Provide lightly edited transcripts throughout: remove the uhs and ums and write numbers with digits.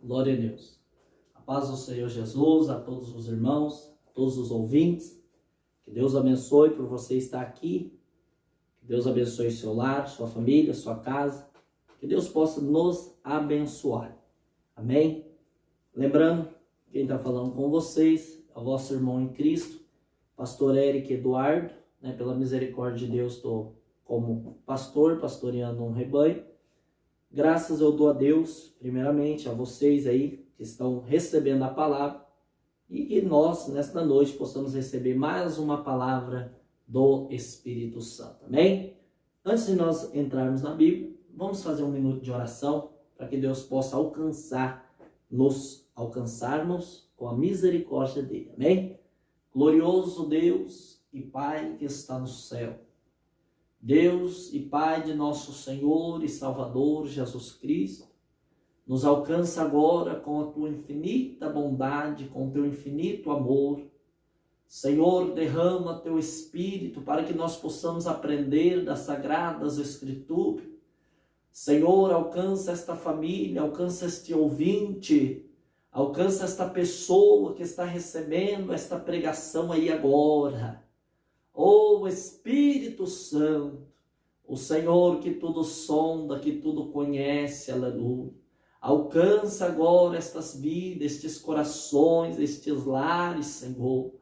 Glória a Deus. A paz do Senhor Jesus, a todos os irmãos, a todos os ouvintes. Que Deus abençoe por você estar aqui. Que Deus abençoe seu lar, sua família, sua casa. Que Deus possa nos abençoar. Amém? Lembrando, quem está falando com vocês é o vosso irmão em Cristo, pastor Eric Eduardo. Pela misericórdia de Deus, estou como pastor, pastoreando um rebanho. Graças eu dou a Deus, primeiramente, a vocês aí que estão recebendo a palavra e que nós, nesta noite, possamos receber mais uma palavra do Espírito Santo. Amém? Antes de nós entrarmos na Bíblia, vamos fazer um minuto de oração para que Deus possa nos alcançarmos com a misericórdia dele. Amém? Glorioso Deus e Pai que está no céu, Deus e Pai de nosso Senhor e Salvador Jesus Cristo, nos alcança agora com a Tua infinita bondade, com o Teu infinito amor. Senhor, derrama Teu Espírito para que nós possamos aprender das Sagradas Escrituras. Senhor, alcança esta família, alcança este ouvinte, alcança esta pessoa que está recebendo esta pregação aí agora. Oh Espírito Santo, o Senhor que tudo sonda, que tudo conhece, aleluia. Alcança agora estas vidas, estes corações, estes lares, Senhor.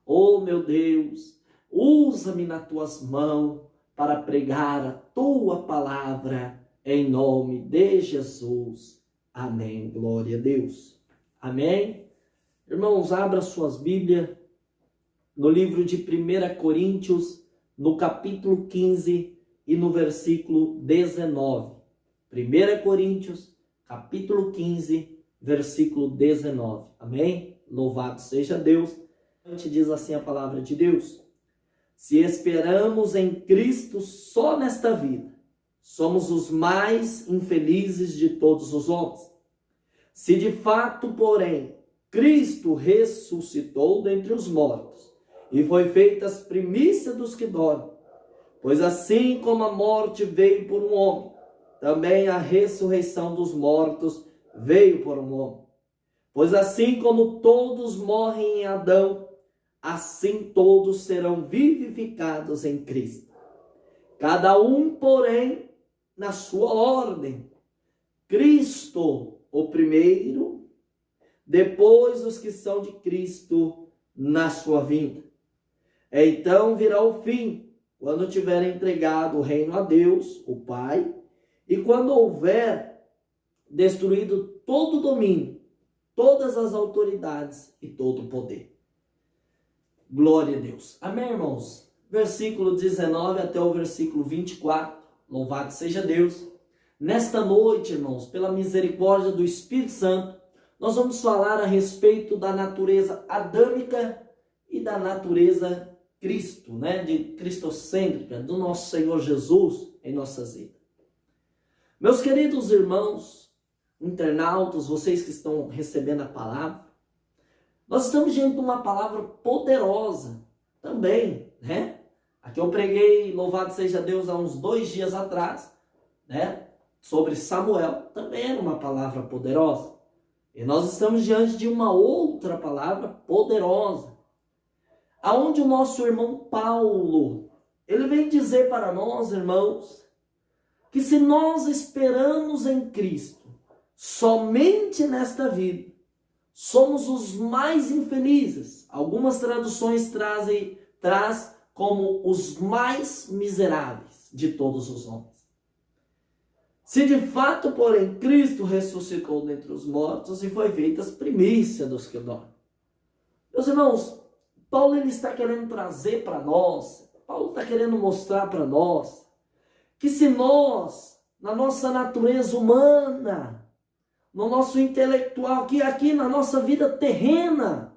Oh meu Deus, usa-me nas tuas mãos para pregar a tua palavra em nome de Jesus. Amém. Glória a Deus. Amém. Irmãos, abra suas Bíblias no livro de 1 Coríntios, no capítulo 15 e no versículo 19. 1 Coríntios, capítulo 15, versículo 19. Amém? Louvado seja Deus. Diz assim a palavra de Deus: se esperamos em Cristo só nesta vida, somos os mais infelizes de todos os homens. Se de fato, porém, Cristo ressuscitou dentre os mortos, e foi feita as primícias dos que dormem. Pois assim como a morte veio por um homem, também a ressurreição dos mortos veio por um homem. Pois assim como todos morrem em Adão, assim todos serão vivificados em Cristo. Cada um, porém, na sua ordem. Cristo, o primeiro, depois os que são de Cristo na sua vinda. Então virá o fim, quando tiver entregado o reino a Deus, o Pai, e quando houver destruído todo o domínio, todas as autoridades e todo o poder. Glória a Deus. Amém, irmãos? Versículo 19 até o versículo 24. Louvado seja Deus. Nesta noite, irmãos, pela misericórdia do Espírito Santo, nós vamos falar a respeito da natureza adâmica e da natureza Cristo, de cristocêntrica, do nosso Senhor Jesus em nossas vidas. Meus queridos irmãos, internautas, vocês que estão recebendo a palavra, nós estamos diante de uma palavra poderosa também, Aqui eu preguei, louvado seja Deus, há uns 2 dias atrás, sobre Samuel, também era uma palavra poderosa. E nós estamos diante de uma outra palavra poderosa, aonde o nosso irmão Paulo, ele vem dizer para nós, irmãos, que se nós esperamos em Cristo somente nesta vida, somos os mais infelizes. Algumas traduções traz como os mais miseráveis de todos os homens. Se de fato, porém, Cristo ressuscitou dentre os mortos e foi feita as primícias dos que dormem. Meus irmãos, Paulo ele está querendo trazer para nós, Paulo está querendo mostrar para nós, que se nós, na nossa natureza humana, no nosso intelectual, aqui na nossa vida terrena,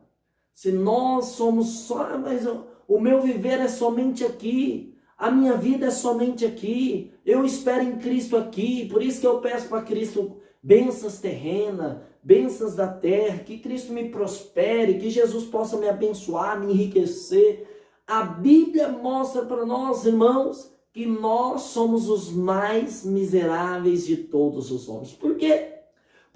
se nós somos só, mas o meu viver é somente aqui, a minha vida é somente aqui, eu espero em Cristo aqui, por isso que eu peço para Cristo bênçãos terrenas, bênçãos da terra, que Cristo me prospere, que Jesus possa me abençoar, me enriquecer. A Bíblia mostra para nós, irmãos, que nós somos os mais miseráveis de todos os homens. Por quê?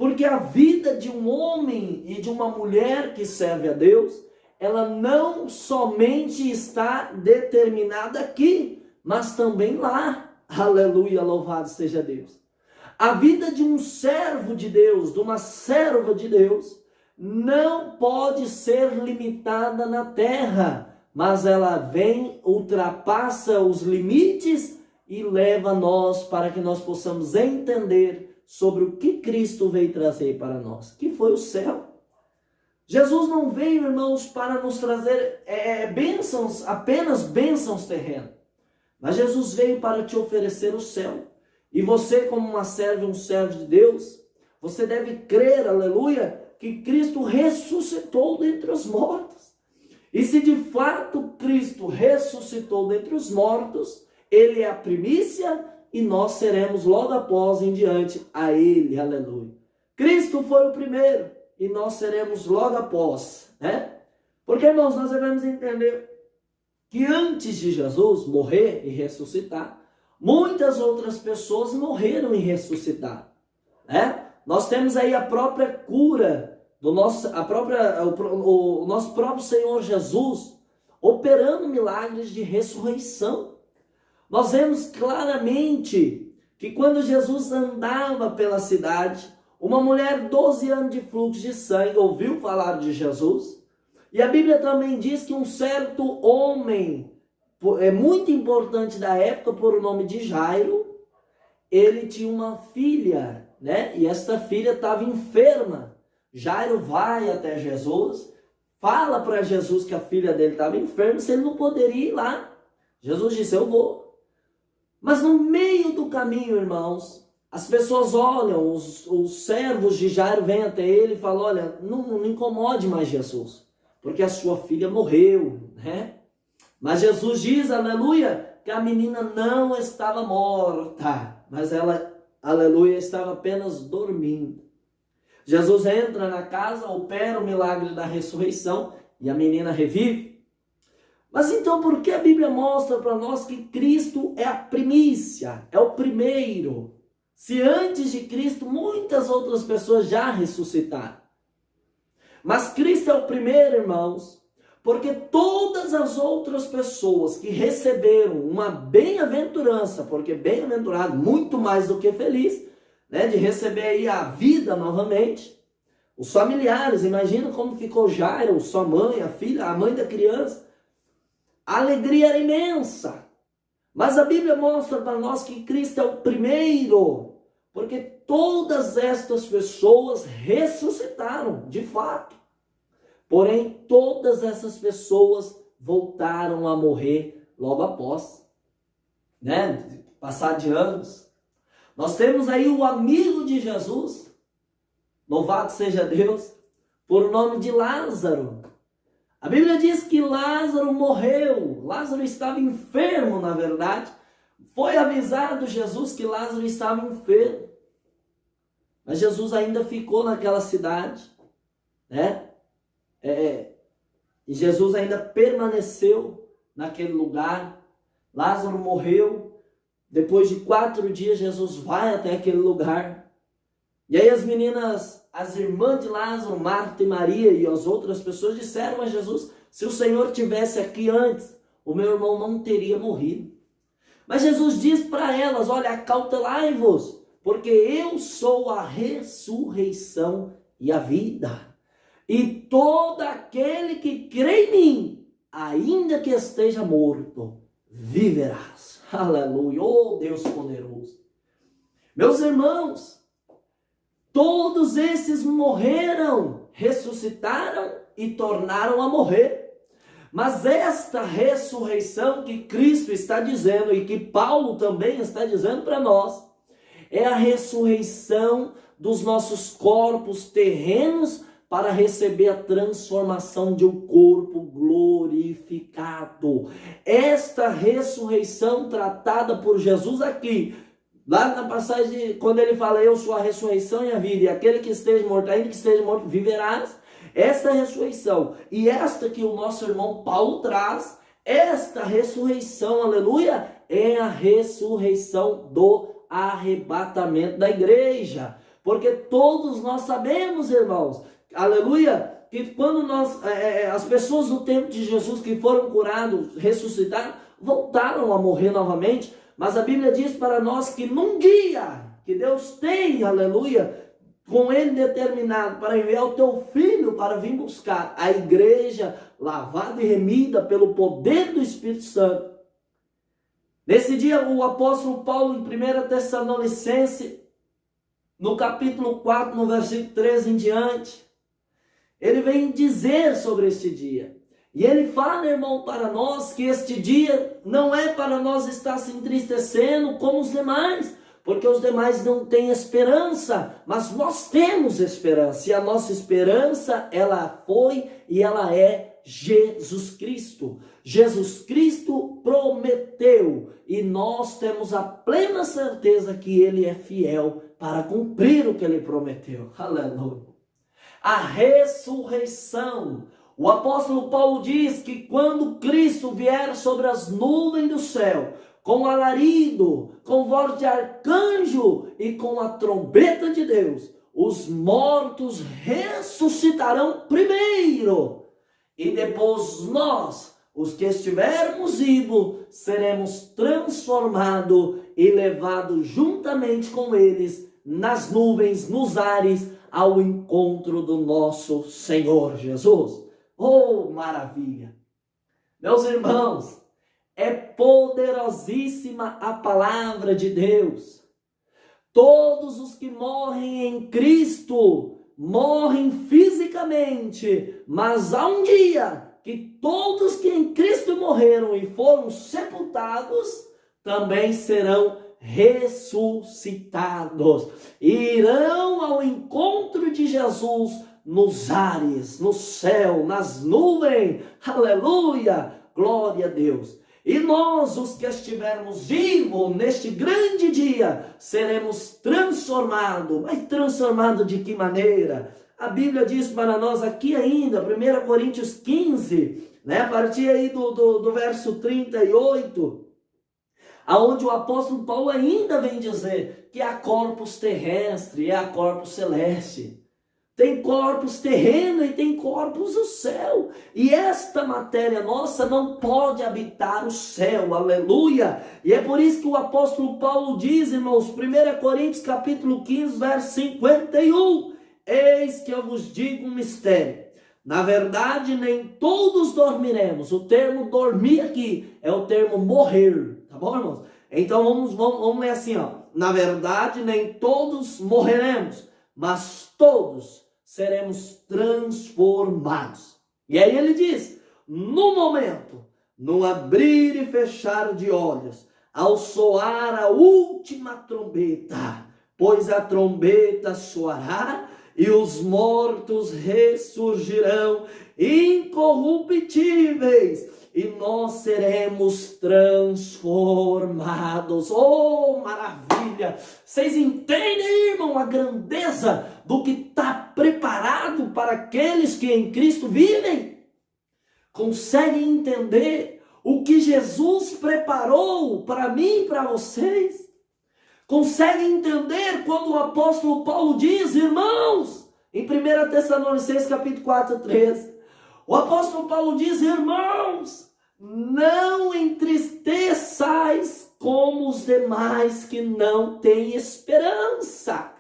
Porque a vida de um homem e de uma mulher que serve a Deus, ela não somente está determinada aqui, mas também lá. Aleluia, louvado seja Deus. A vida de um servo de Deus, de uma serva de Deus, não pode ser limitada na terra, mas ela vem, ultrapassa os limites e leva nós para que nós possamos entender sobre o que Cristo veio trazer para nós, que foi o céu. Jesus não veio, irmãos, para nos trazer bênçãos, apenas bênçãos terrenas, mas Jesus veio para te oferecer o céu. E você, como uma serva e um servo de Deus, você deve crer, aleluia, que Cristo ressuscitou dentre os mortos. E se de fato Cristo ressuscitou dentre os mortos, Ele é a primícia e nós seremos logo após em diante a Ele, aleluia. Cristo foi o primeiro e nós seremos logo após, né? Porque, irmãos, nós devemos entender que antes de Jesus morrer e ressuscitar, muitas outras pessoas morreram e ressuscitaram, né? Nós temos aí a própria cura do nosso próprio Senhor Jesus operando milagres de ressurreição. Nós vemos claramente que quando Jesus andava pela cidade, uma mulher 12 anos de fluxo de sangue ouviu falar de Jesus. E a Bíblia também diz que um certo homem, muito importante da época, por o nome de Jairo, ele tinha uma filha, né? E esta filha estava enferma. Jairo vai até Jesus, fala para Jesus que a filha dele estava enferma, se ele não poderia ir lá. Jesus disse, eu vou. Mas no meio do caminho, irmãos, as pessoas olham, os servos de Jairo vêm até ele e falam, olha, não incomode mais Jesus, porque a sua filha morreu, né? Mas Jesus diz, aleluia, que a menina não estava morta, mas ela, aleluia, estava apenas dormindo. Jesus entra na casa, opera o milagre da ressurreição e a menina revive. Mas então por que a Bíblia mostra para nós que Cristo é a primícia, é o primeiro? Se antes de Cristo muitas outras pessoas já ressuscitaram. Mas Cristo é o primeiro, irmãos, porque todas as outras pessoas que receberam uma bem-aventurança, porque bem-aventurado, muito mais do que feliz, né, de receber aí a vida novamente. Os familiares, imagina como ficou Jairo, sua mãe, a filha, a mãe da criança. A alegria era imensa. Mas a Bíblia mostra para nós que Cristo é o primeiro, porque todas estas pessoas ressuscitaram, de fato. Porém, todas essas pessoas voltaram a morrer logo após, né? Passar de anos. Nós temos aí o amigo de Jesus, louvado seja Deus, por nome de Lázaro. A Bíblia diz que Lázaro morreu. Lázaro estava enfermo, na verdade. Foi avisado Jesus que Lázaro estava enfermo. Mas Jesus ainda ficou naquela cidade, né? E Jesus ainda permaneceu naquele lugar. Lázaro morreu. Depois de 4 dias, Jesus vai até aquele lugar. E aí as meninas, as irmãs de Lázaro, Marta e Maria e as outras pessoas disseram a Jesus, se o Senhor tivesse aqui antes, o meu irmão não teria morrido. Mas Jesus diz para elas, olha, acautelai-vos, porque eu sou a ressurreição e a vida. E todo aquele que crê em mim, ainda que esteja morto, viverás. Aleluia, oh Deus poderoso. Meus irmãos, todos esses morreram, ressuscitaram e tornaram a morrer. Mas esta ressurreição que Cristo está dizendo e que Paulo também está dizendo para nós, é a ressurreição dos nossos corpos terrenos para receber a transformação de um corpo glorificado. Esta ressurreição tratada por Jesus aqui, lá na passagem, quando ele fala, eu sou a ressurreição e a vida, e aquele que esteja morto, ainda que esteja morto, viverás. Esta ressurreição, e esta que o nosso irmão Paulo traz, esta ressurreição, aleluia, é a ressurreição do arrebatamento da igreja. Porque todos nós sabemos, irmãos, aleluia, que quando as pessoas do tempo de Jesus que foram curados, ressuscitaram, voltaram a morrer novamente. Mas a Bíblia diz para nós que num dia que Deus tem, aleluia, com ele determinado para enviar o teu filho para vir buscar a igreja lavada e remida pelo poder do Espírito Santo. Nesse dia o apóstolo Paulo, em 1 Tessalonicenses, no capítulo 4, no versículo 13 em diante, ele vem dizer sobre este dia. E ele fala, irmão, para nós que este dia não é para nós estar se entristecendo como os demais, porque os demais não têm esperança, mas nós temos esperança, e a nossa esperança, ela foi e ela é Jesus Cristo. Jesus Cristo prometeu, e nós temos a plena certeza que Ele é fiel para cumprir o que Ele prometeu. Aleluia. A ressurreição. O apóstolo Paulo diz que quando Cristo vier sobre as nuvens do céu, com alarido, com voz de arcanjo e com a trombeta de Deus, os mortos ressuscitarão primeiro. E depois nós, os que estivermos vivos, seremos transformados e levados juntamente com eles nas nuvens, nos ares, ao encontro do nosso Senhor Jesus. Oh, maravilha! Meus irmãos, é poderosíssima a palavra de Deus. Todos os que morrem em Cristo morrem fisicamente, mas há um dia que todos que em Cristo morreram e foram sepultados também serão ressuscitados. Irão ao encontro de Jesus nos ares, no céu, nas nuvens. Aleluia! Glória a Deus. E nós, os que estivermos vivos neste grande dia, seremos transformados. Mas transformados de que maneira? A Bíblia diz para nós aqui ainda, 1 Coríntios 15, a partir aí do verso 38, aonde o apóstolo Paulo ainda vem dizer que há corpos terrestres e há corpos celestes. Tem corpos terrenos e tem corpos do céu. E esta matéria nossa não pode habitar o céu. Aleluia! E é por isso que o apóstolo Paulo diz, irmãos, 1 Coríntios capítulo 15, verso 51. Eis que eu vos digo um mistério. Na verdade, nem todos dormiremos. O termo dormir aqui é o termo morrer. Tá bom, irmãos? Então vamos ler assim, ó. Na verdade, nem todos morreremos, mas todos seremos transformados. E aí ele diz, no momento, no abrir e fechar de olhos, ao soar a última trombeta, pois a trombeta soará e os mortos ressurgirão incorruptíveis e nós seremos transformados. Oh, maravilha! Vocês entendem, irmão, a grandeza do que está preparado para aqueles que em Cristo vivem? Conseguem entender o que Jesus preparou para mim e para vocês? Conseguem entender quando o apóstolo Paulo diz, irmãos, em 1 Tessalonicenses capítulo 4, 13, o apóstolo Paulo diz, irmãos, não entristeçais como os demais que não têm esperança.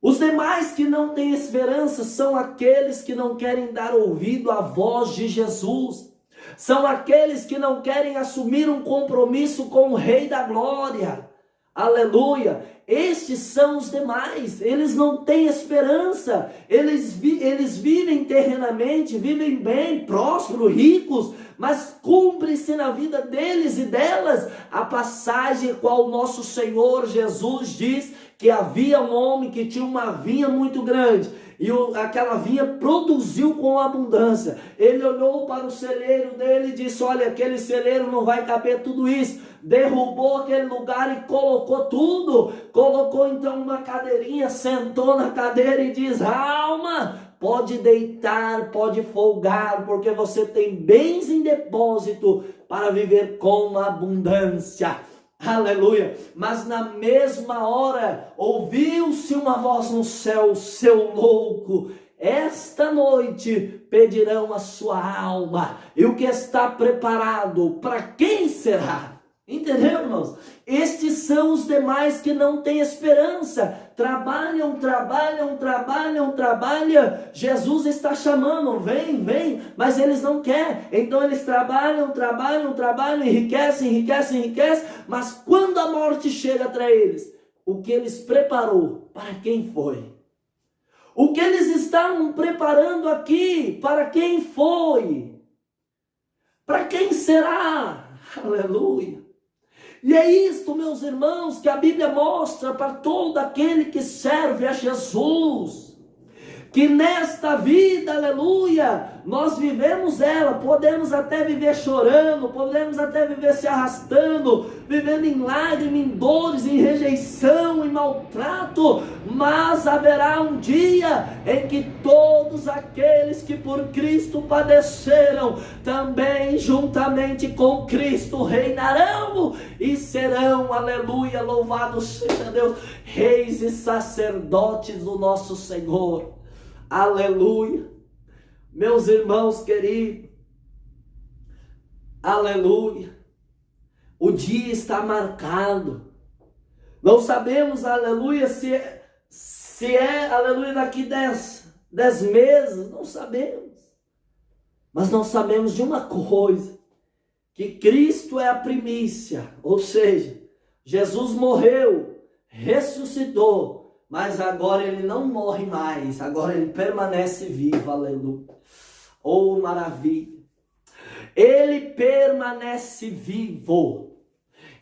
Os demais que não têm esperança são aqueles que não querem dar ouvido à voz de Jesus. São aqueles que não querem assumir um compromisso com o Rei da Glória. Aleluia! Estes são os demais, eles não têm esperança, eles vivem terrenamente, vivem bem, prósperos, ricos, mas cumpre-se na vida deles e delas a passagem qual o nosso Senhor Jesus diz que havia um homem que tinha uma vinha muito grande e aquela vinha produziu com abundância. Ele olhou para o celeiro dele e disse, olha, aquele celeiro não vai caber tudo isso. Derrubou aquele lugar e colocou tudo. Colocou então uma cadeirinha, sentou na cadeira e diz, alma, pode deitar, pode folgar, porque você tem bens em depósito para viver com abundância. Aleluia. Mas na mesma hora ouviu-se uma voz no céu: seu louco, esta noite pedirão a sua alma, e o que está preparado, para quem será? Entendeu, irmãos? Estes são os demais que não têm esperança. Trabalham. Jesus está chamando, vem, mas eles não querem. Então eles trabalham, enriquecem, mas quando a morte chega para eles, o que eles preparou, para quem foi? O que eles estavam preparando aqui, para quem foi? Para quem será? Aleluia. E é isto, meus irmãos, que a Bíblia mostra para todo aquele que serve a Jesus. Que nesta vida, aleluia, nós vivemos ela, podemos até viver chorando, podemos até viver se arrastando, vivendo em lágrimas, em dores, em rejeição, em maltrato, mas haverá um dia em que todos aqueles que por Cristo padeceram, também juntamente com Cristo reinarão e serão, aleluia, louvado seja Deus, reis e sacerdotes do nosso Senhor. Aleluia, meus irmãos queridos, aleluia, o dia está marcado, não sabemos, aleluia, se é, aleluia, daqui 10 meses, não sabemos, mas nós sabemos de uma coisa, que Cristo é a primícia, ou seja, Jesus morreu, ressuscitou, mas agora ele não morre mais, agora ele permanece vivo, aleluia. Oh, maravilha. Ele permanece vivo.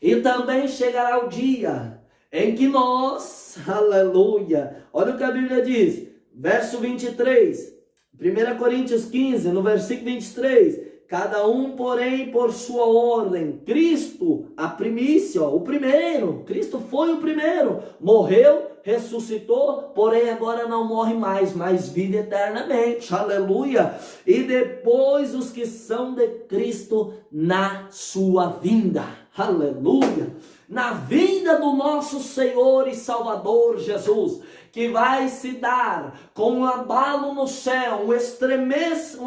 E também chegará o dia em que nós, aleluia, olha o que a Bíblia diz, verso 23, 1 Coríntios 15, no versículo 23, cada um, porém, por sua ordem. Cristo, a primícia, o primeiro. Cristo foi o primeiro. Morreu, ressuscitou, porém agora não morre mais, mas vive eternamente. Aleluia. E depois os que são de Cristo na sua vinda. Aleluia. Na vinda do nosso Senhor e Salvador Jesus, que vai se dar com um abalo no céu, um estremece,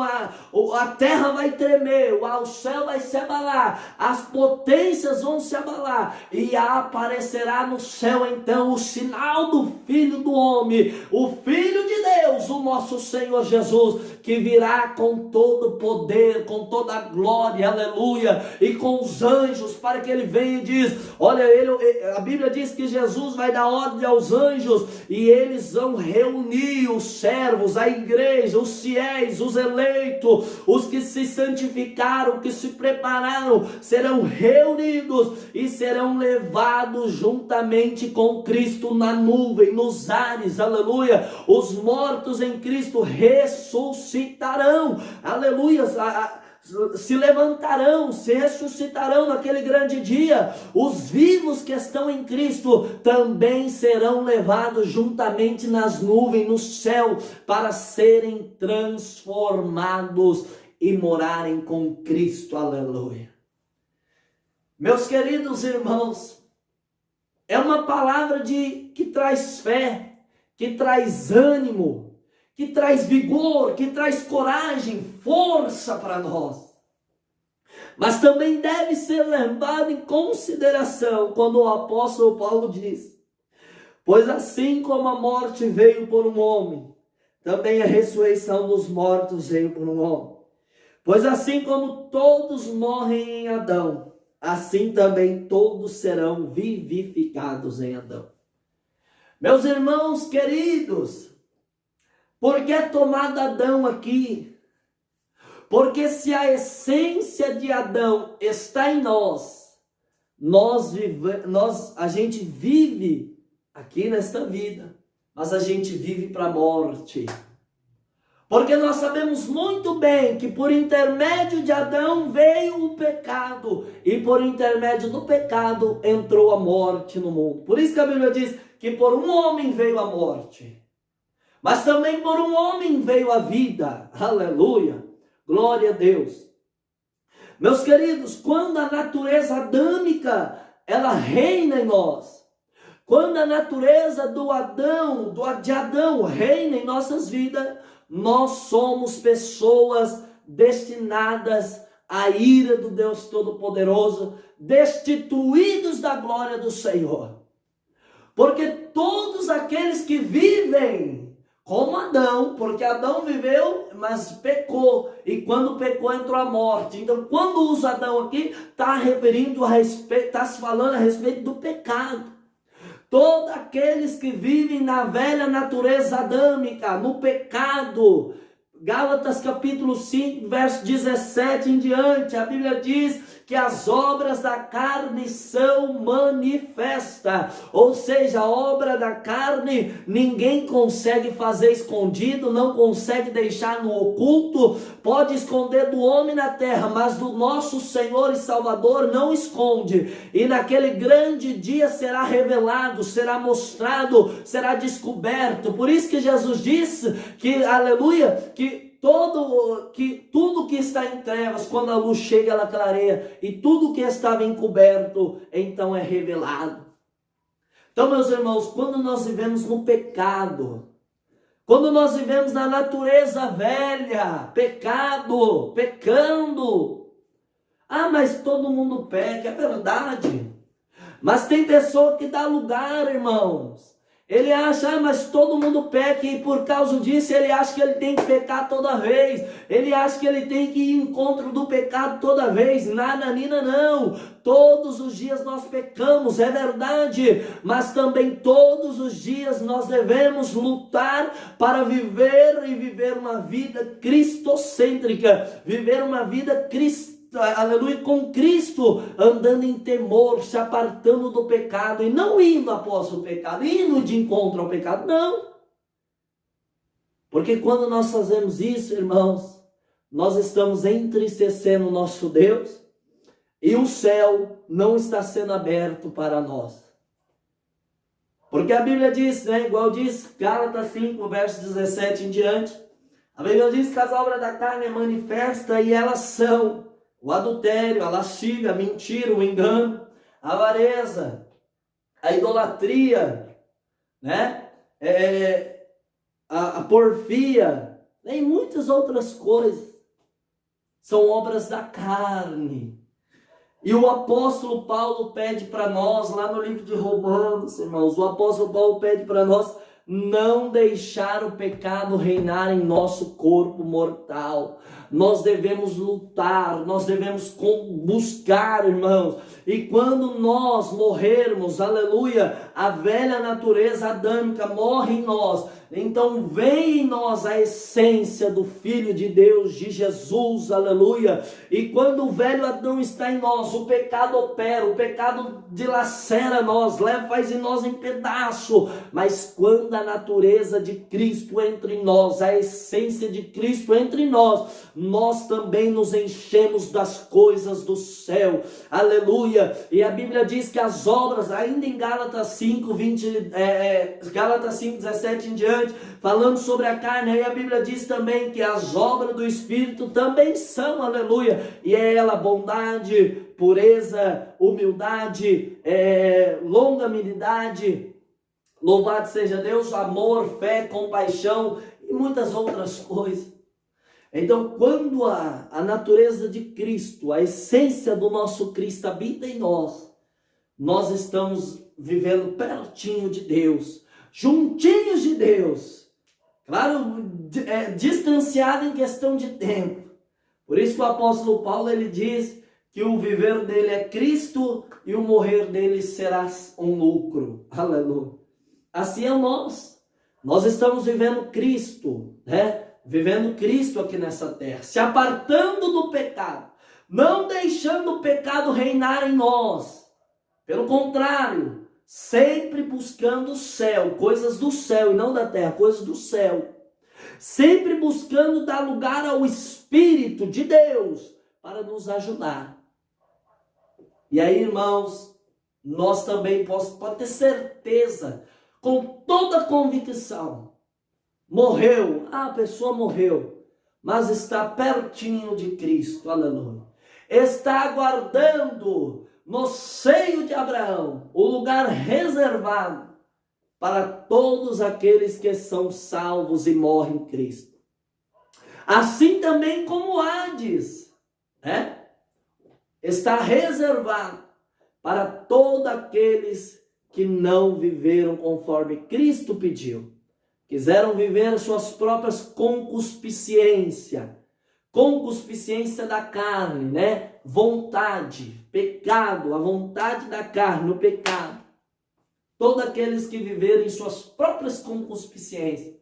a terra vai tremer, o céu vai se abalar, as potências vão se abalar, e aparecerá no céu então o sinal do Filho do Homem, o Filho de Deus, o nosso Senhor Jesus, que virá com todo poder, com toda a glória, aleluia, e com os anjos, para que ele venha e diz, olha, a Bíblia diz que Jesus vai dar ordem aos anjos, e eles vão reunir os servos, a igreja, os fiéis, os eleitos, os que se santificaram, que se prepararam, serão reunidos e serão levados juntamente com Cristo na nuvem, nos ares, aleluia. Os mortos em Cristo ressuscitarão, aleluia, se levantarão, se ressuscitarão naquele grande dia. Os vivos que estão em Cristo também serão levados juntamente nas nuvens, no céu, para serem transformados e morarem com Cristo, aleluia. Meus queridos irmãos, é uma palavra que traz fé, que traz ânimo, que traz vigor, que traz coragem, força para nós. Mas também deve ser levado em consideração quando o apóstolo Paulo diz: pois assim como a morte veio por um homem, também a ressurreição dos mortos veio por um homem. Pois assim como todos morrem em Adão, assim também todos serão vivificados em Adão. Meus irmãos queridos, por que é tomado Adão aqui? Porque se a essência de Adão está em nós, a gente vive aqui nesta vida, mas a gente vive para a morte. Porque nós sabemos muito bem que por intermédio de Adão veio o pecado, e por intermédio do pecado entrou a morte no mundo. Por isso que a Bíblia diz que por um homem veio a morte, mas também por um homem veio a vida. Aleluia. Glória a Deus. Meus queridos, quando a natureza adâmica ela reina em nós. Quando a natureza de Adão reina em nossas vidas, nós somos pessoas destinadas à ira do Deus Todo-Poderoso, destituídos da glória do Senhor. Porque todos aqueles que vivem como Adão, porque Adão viveu, mas pecou, e quando pecou entrou a morte. Então, quando usa Adão aqui, está se falando a respeito do pecado. Todos aqueles que vivem na velha natureza adâmica, no pecado. Gálatas capítulo 5, verso 17 em diante, a Bíblia diz que as obras da carne são manifestas. Ou seja, a obra da carne ninguém consegue fazer escondido, não consegue deixar no oculto, pode esconder do homem na terra, mas do nosso Senhor e Salvador não esconde. E naquele grande dia será revelado, será mostrado, será descoberto. Por isso que Jesus disse que, aleluia, que tudo que está em trevas, quando a luz chega, ela clareia, e tudo que estava encoberto, então é revelado. Então, meus irmãos, quando nós vivemos no pecado, quando nós vivemos na natureza velha, pecando, mas todo mundo peca, é verdade, mas tem pessoa que dá lugar, irmãos. Ele acha, mas todo mundo peca, e por causa disso ele acha que ele tem que pecar toda vez. Ele acha que ele tem que ir em encontro do pecado toda vez. Nada, não. Todos os dias nós pecamos, é verdade. Mas também todos os dias nós devemos lutar para viver uma vida cristocêntrica. Viver uma vida cristã. Aleluia, com Cristo, andando em temor, se apartando do pecado, e não indo após o pecado, indo de encontro ao pecado, não. Porque quando nós fazemos isso, irmãos, nós estamos entristecendo o nosso Deus, e o céu não está sendo aberto para nós. Porque a Bíblia diz, igual diz Gálatas 5, verso 17 em diante, a Bíblia diz que as obras da carne é manifesta, e elas são o adultério, a lascívia, a mentira, o engano, a avareza, a idolatria, a porfia, e muitas outras coisas. São obras da carne. E o apóstolo Paulo pede para nós, lá no livro de Romanos, irmãos, o apóstolo Paulo pede para nós não deixar o pecado reinar em nosso corpo mortal. Nós devemos lutar, nós devemos buscar, irmãos. E quando nós morrermos, aleluia, a velha natureza adâmica morre em nós. Então vem em nós a essência do Filho de Deus, de Jesus, aleluia. E quando o velho Adão está em nós, o pecado opera, o pecado dilacera nós, faz em nós em pedaço. Mas quando a natureza de Cristo entra em nós, a essência de Cristo entra em nós, nós também nos enchemos das coisas do céu, aleluia. E a Bíblia diz que as obras, ainda em Gálatas 5, 17 em diante, falando sobre a carne, aí a Bíblia diz também que as obras do Espírito também são, aleluia, e é ela bondade, pureza, humildade, longanimidade, louvado seja Deus, amor, fé, compaixão e muitas outras coisas. Então, quando a natureza de Cristo, a essência do nosso Cristo habita em nós, nós estamos vivendo pertinho de Deus, juntinhos de Deus, claro, distanciado em questão de tempo. Por isso que o apóstolo Paulo, ele diz que o viver dele é Cristo e o morrer dele será um lucro, aleluia. Assim é nós estamos vivendo Cristo, vivendo Cristo aqui nessa terra, se apartando do pecado, não deixando o pecado reinar em nós, pelo contrário, sempre buscando o céu, coisas do céu e não da terra, coisas do céu. Sempre buscando dar lugar ao Espírito de Deus para nos ajudar. E aí, irmãos, nós também pode ter certeza, com toda convicção, a pessoa morreu, mas está pertinho de Cristo, aleluia. Está aguardando no seio de Abraão, o lugar reservado para todos aqueles que são salvos e morrem em Cristo. Assim também como Hades, está reservado para todos aqueles que não viveram conforme Cristo pediu. Quiseram viver suas próprias concupiscências da carne, vontade, pecado, a vontade da carne, o pecado. Todos aqueles que viveram em suas próprias concupiscências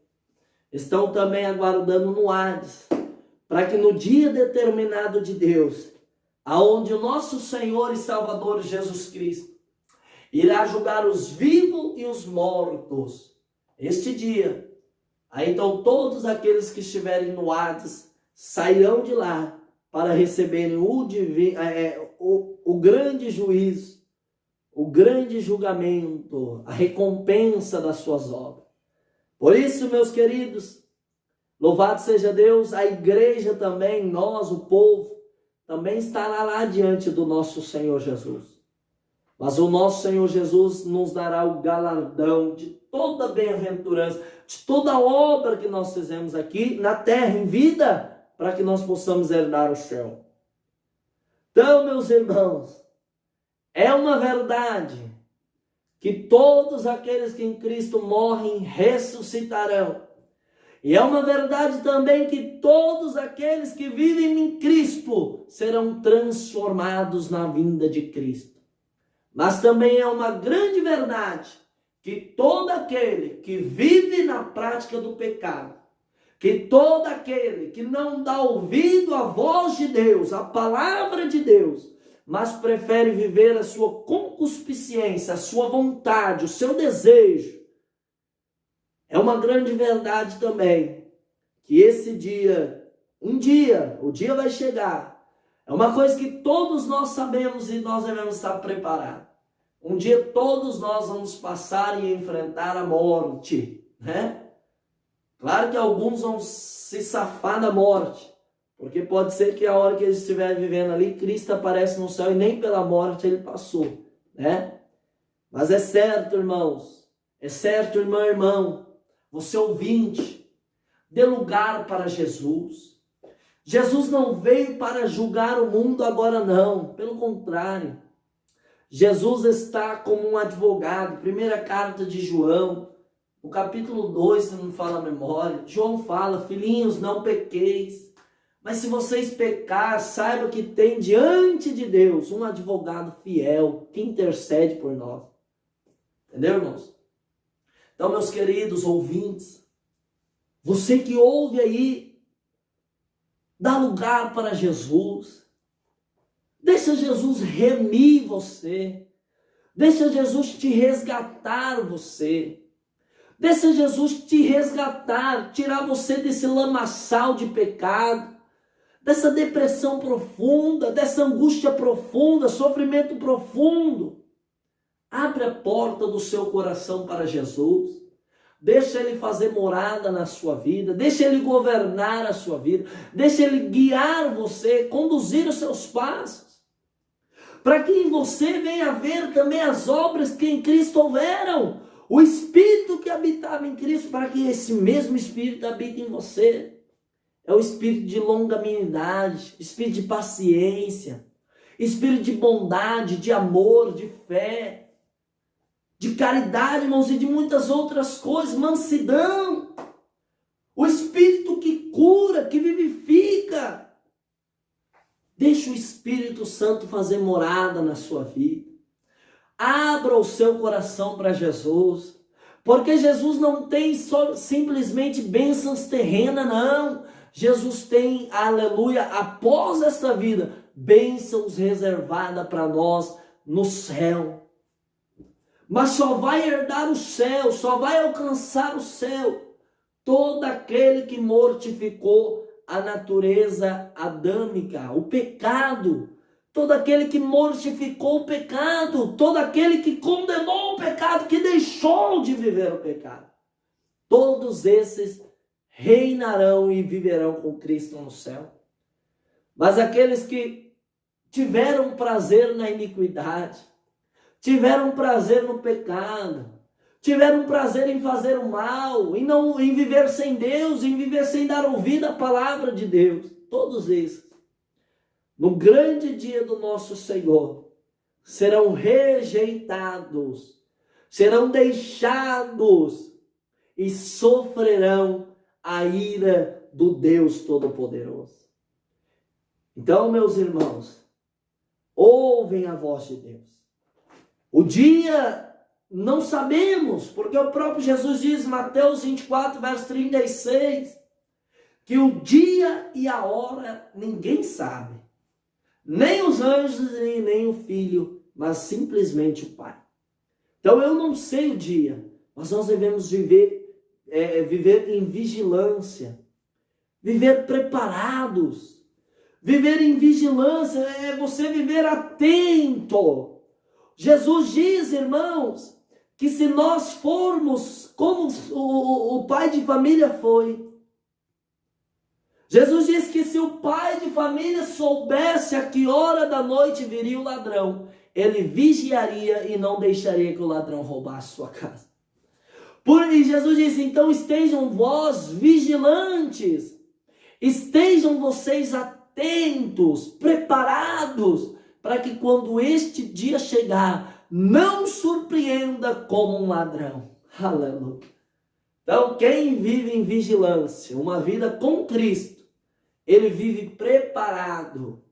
estão também aguardando no Hades, para que no dia determinado de Deus, aonde o nosso Senhor e Salvador Jesus Cristo irá julgar os vivos e os mortos, este dia, aí então todos aqueles que estiverem no Hades sairão de lá para receberem o grande juízo, o grande julgamento, a recompensa das suas obras. Por isso, meus queridos, louvado seja Deus, a igreja também, nós, o povo, também estará lá diante do nosso Senhor Jesus. Mas o nosso Senhor Jesus nos dará o galardão de toda bem-aventurança, de toda obra que nós fizemos aqui na terra, em vida, para que nós possamos herdar o céu. Então, meus irmãos, é uma verdade que todos aqueles que em Cristo morrem ressuscitarão. E é uma verdade também que todos aqueles que vivem em Cristo serão transformados na vinda de Cristo. Mas também é uma grande verdade que todo aquele que vive na prática do pecado, que todo aquele que não dá ouvido à voz de Deus, à palavra de Deus, mas prefere viver a sua concupiscência, a sua vontade, o seu desejo, é uma grande verdade também, que esse dia, o dia vai chegar. É uma coisa que todos nós sabemos e nós devemos estar preparados. Um dia todos nós vamos passar e enfrentar a morte, Claro que alguns vão se safar da morte, porque pode ser que a hora que eles estiverem vivendo ali, Cristo aparece no céu e nem pela morte ele passou, Mas é certo, irmãos, é certo, irmão, você ouvinte, dê lugar para Jesus. Jesus não veio para julgar o mundo agora não, pelo contrário. Jesus está como um advogado. Primeira carta de João, no capítulo 2, se não me fala a memória, João fala: filhinhos, não pequeis, mas se vocês pecar, saiba que tem diante de Deus um advogado fiel que intercede por nós. Entendeu, irmãos? Então, meus queridos ouvintes, você que ouve aí, dá lugar para Jesus. Deixa Jesus remir você. Deixa Jesus te resgatar você. Deixa Jesus te resgatar, tirar você desse lamaçal de pecado, dessa depressão profunda, dessa angústia profunda, sofrimento profundo. Abre a porta do seu coração para Jesus. Deixa Ele fazer morada na sua vida. Deixa Ele governar a sua vida. Deixa Ele guiar você, conduzir os seus passos. Para que em você venha ver também as obras que em Cristo houveram. O Espírito que habitava em Cristo, para que esse mesmo Espírito habite em você. É o Espírito de longanimidade, Espírito de paciência, Espírito de bondade, de amor, de fé, de caridade, irmãos, e de muitas outras coisas, mansidão. O Espírito que cura, que vivifica. Deixa o Espírito Santo fazer morada na sua vida. Abra o seu coração para Jesus, porque Jesus não tem só simplesmente bênçãos terrenas, não. Jesus tem, aleluia, após esta vida, bênçãos reservadas para nós no céu. Mas só vai herdar o céu, só vai alcançar o céu todo aquele que mortificou a natureza adâmica, o pecado. Todo aquele que mortificou o pecado, todo aquele que condenou o pecado, que deixou de viver o pecado. Todos esses reinarão e viverão com Cristo no céu. Mas aqueles que tiveram prazer na iniquidade, tiveram prazer no pecado, tiveram prazer em fazer o mal, em viver sem Deus, em viver sem dar ouvido à palavra de Deus. Todos esses, no grande dia do nosso Senhor, serão rejeitados, serão deixados e sofrerão a ira do Deus Todo-Poderoso. Então, meus irmãos, ouvem a voz de Deus. O dia não sabemos, porque o próprio Jesus diz, Mateus 24, verso 36, que o dia e a hora ninguém sabe, nem os anjos, nem o Filho, mas simplesmente o Pai. Então eu não sei o dia, mas nós devemos viver em vigilância, viver preparados. Viver em vigilância é você viver atento. Jesus diz, irmãos, que se nós formos como o pai de família foi, Jesus diz que se o pai de família soubesse a que hora da noite viria o ladrão, ele vigiaria e não deixaria que o ladrão roubasse sua casa. E Jesus disse, então estejam vós vigilantes, estejam vocês atentos, preparados, para que quando este dia chegar, não surpreenda como um ladrão. Aleluia. Então, quem vive em vigilância, uma vida com Cristo, ele vive preparado.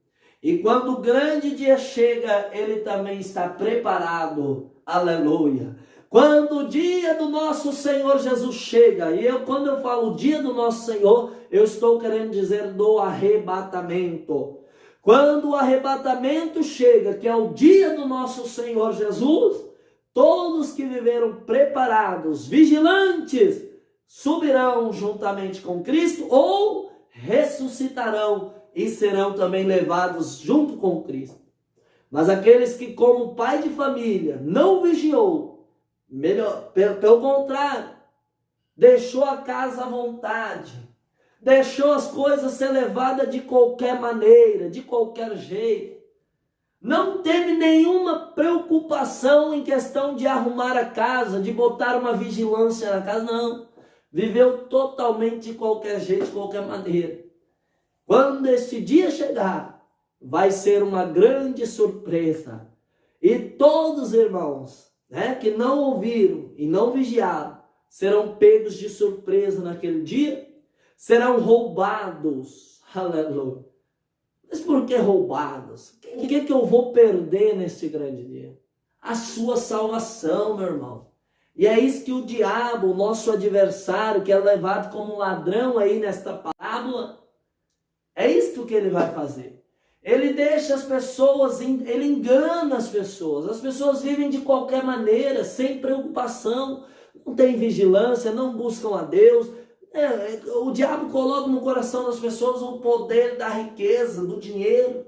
E quando o grande dia chega, ele também está preparado. Aleluia. Quando o dia do nosso Senhor Jesus chega, quando eu falo dia do nosso Senhor, eu estou querendo dizer do arrebatamento. Quando o arrebatamento chega, que é o dia do nosso Senhor Jesus, todos que viveram preparados, vigilantes, subirão juntamente com Cristo ou ressuscitarão e serão também levados junto com Cristo. Mas aqueles que, como pai de família, não vigiou, pelo contrário, deixou a casa à vontade, deixou as coisas ser levadas de qualquer maneira, de qualquer jeito, não teve nenhuma preocupação em questão de arrumar a casa, de botar uma vigilância na casa, não. Viveu totalmente de qualquer jeito, de qualquer maneira. Quando este dia chegar, vai ser uma grande surpresa. E todos, irmãos, que não ouviram e não vigiaram, serão pegos de surpresa naquele dia, serão roubados. Aleluia. Mas por que roubados? O que eu vou perder neste grande dia? A sua salvação, meu irmão. E é isso que o diabo, o nosso adversário, que é levado como ladrão aí nesta parábola, é isso que ele vai fazer. Ele deixa as pessoas, ele engana as pessoas vivem de qualquer maneira, sem preocupação, não tem vigilância, não buscam a Deus. O diabo coloca no coração das pessoas o poder da riqueza, do dinheiro,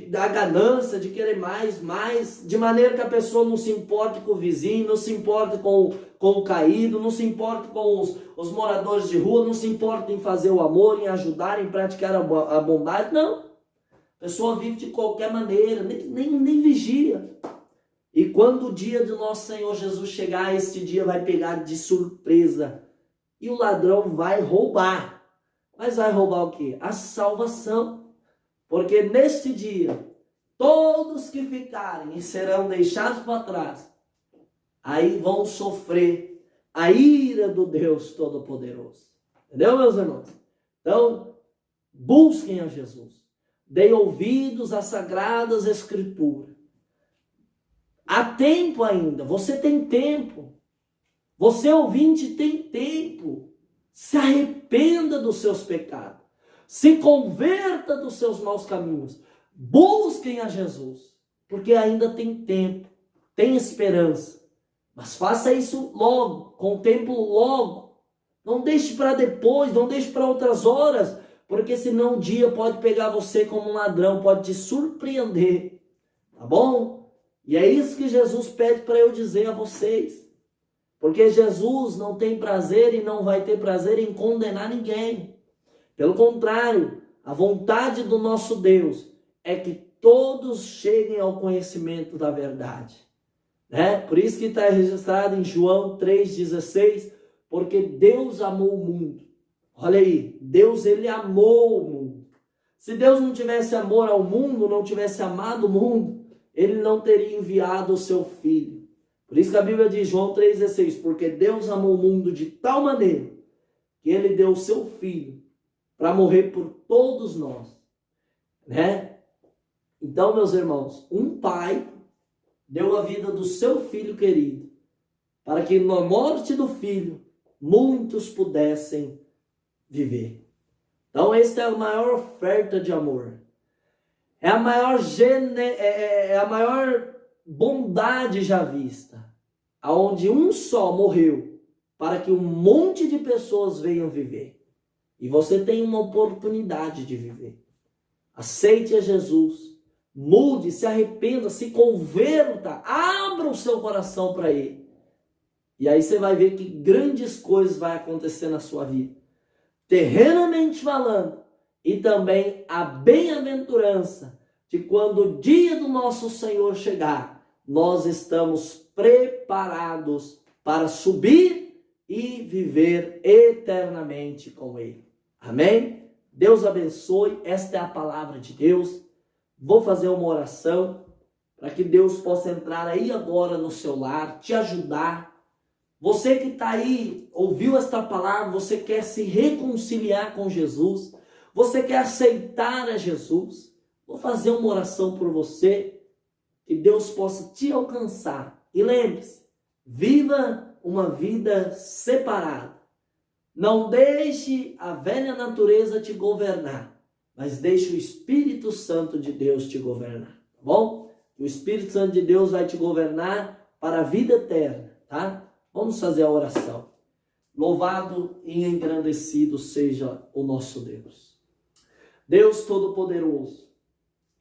da ganância, de querer mais, de maneira que a pessoa não se importe com o vizinho, não se importe com o caído, não se importe com os moradores de rua, não se importe em fazer o amor, em ajudar, em praticar a bondade, não. A pessoa vive de qualquer maneira, nem vigia. E quando o dia do nosso Senhor Jesus chegar, este dia vai pegar de surpresa. E o ladrão vai roubar. Mas vai roubar o quê? A salvação. Porque neste dia, todos que ficarem e serão deixados para trás, aí vão sofrer a ira do Deus Todo-Poderoso. Entendeu, meus irmãos? Então, busquem a Jesus. Deem ouvidos às Sagradas Escrituras. Há tempo ainda. Você tem tempo. Você, ouvinte, tem tempo. Se arrependa dos seus pecados. Se converta dos seus maus caminhos. Busquem a Jesus. Porque ainda tem tempo. Tem esperança. Mas faça isso logo. Com o tempo logo. Não deixe para depois. Não deixe para outras horas. Porque senão um dia pode pegar você como um ladrão. Pode te surpreender. Tá bom? E é isso que Jesus pede para eu dizer a vocês. Porque Jesus não tem prazer e não vai ter prazer em condenar ninguém. Pelo contrário, a vontade do nosso Deus é que todos cheguem ao conhecimento da verdade. Né? Por isso que está registrado em João 3,16, porque Deus amou o mundo. Olha aí, Deus, ele amou o mundo. Se Deus não tivesse amor ao mundo, não tivesse amado o mundo, ele não teria enviado o seu Filho. Por isso que a Bíblia diz, João 3,16, porque Deus amou o mundo de tal maneira que ele deu o seu Filho para morrer por todos nós. Né? Então, meus irmãos, um pai deu a vida do seu filho querido, para que na morte do filho, muitos pudessem viver. Então, esta é a maior oferta de amor. É a maior bondade já vista, aonde um só morreu para que um monte de pessoas venham viver. E você tem uma oportunidade de viver. Aceite a Jesus, mude, se arrependa, se converta, abra o seu coração para Ele. E aí você vai ver que grandes coisas vão acontecer na sua vida. Terrenamente falando, e também a bem-aventurança de quando o dia do nosso Senhor chegar, nós estamos preparados para subir e viver eternamente com Ele. Amém? Deus abençoe, esta é a palavra de Deus. Vou fazer uma oração para que Deus possa entrar aí agora no seu lar, te ajudar. Você que está aí, ouviu esta palavra, você quer se reconciliar com Jesus, você quer aceitar a Jesus, vou fazer uma oração por você, que Deus possa te alcançar. E lembre-se, viva uma vida separada. Não deixe a velha natureza te governar, mas deixe o Espírito Santo de Deus te governar, tá bom? O Espírito Santo de Deus vai te governar para a vida eterna, tá? Vamos fazer a oração. Louvado e engrandecido seja o nosso Deus. Deus Todo-Poderoso,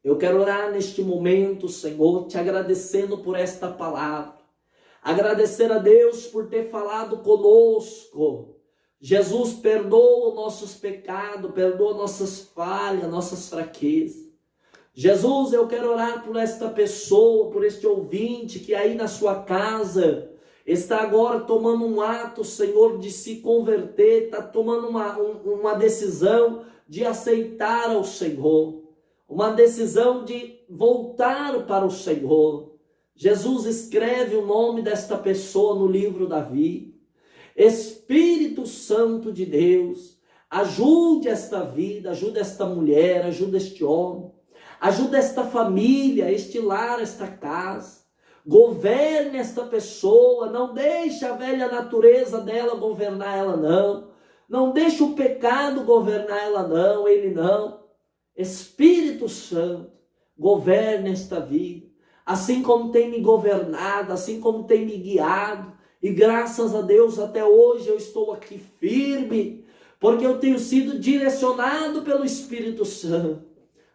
eu quero orar neste momento, Senhor, te agradecendo por esta palavra. Agradecer a Deus por ter falado conosco. Jesus, perdoa os nossos pecados, perdoa nossas falhas, nossas fraquezas. Jesus, eu quero orar por esta pessoa, por este ouvinte que aí na sua casa está agora tomando um ato, Senhor, de se converter, está tomando uma decisão de aceitar ao Senhor, uma decisão de voltar para o Senhor. Jesus, escreve o nome desta pessoa no livro da vida. Espírito Santo de Deus, ajude esta vida, ajude esta mulher, ajude este homem, ajude esta família, este lar, esta casa. Governe esta pessoa, não deixe a velha natureza dela governar ela não. Não deixe o pecado governar ela não, ele não. Espírito Santo, governe esta vida, assim como tem me governado, assim como tem me guiado. E graças a Deus até hoje eu estou aqui firme, porque eu tenho sido direcionado pelo Espírito Santo.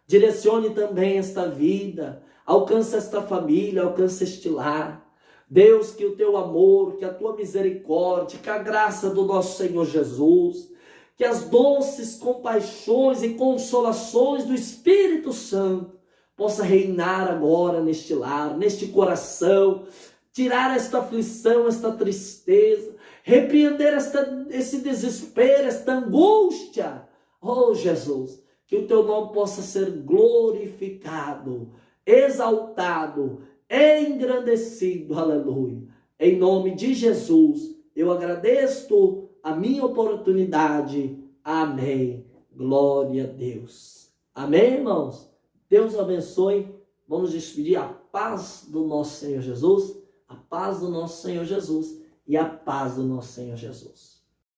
Direcione também esta vida, alcance esta família, alcance este lar. Deus, que o teu amor, que a tua misericórdia, que a graça do nosso Senhor Jesus, que as doces compaixões e consolações do Espírito Santo possa reinar agora neste lar, neste coração, tirar esta aflição, esta tristeza, repreender esse desespero, esta angústia. Oh Jesus, que o teu nome possa ser glorificado, exaltado, engrandecido, aleluia. Em nome de Jesus, eu agradeço a minha oportunidade. Amém. Glória a Deus. Amém, irmãos? Deus abençoe. Vamos despedir a paz do nosso Senhor Jesus, a paz do nosso Senhor Jesus e a paz do nosso Senhor Jesus.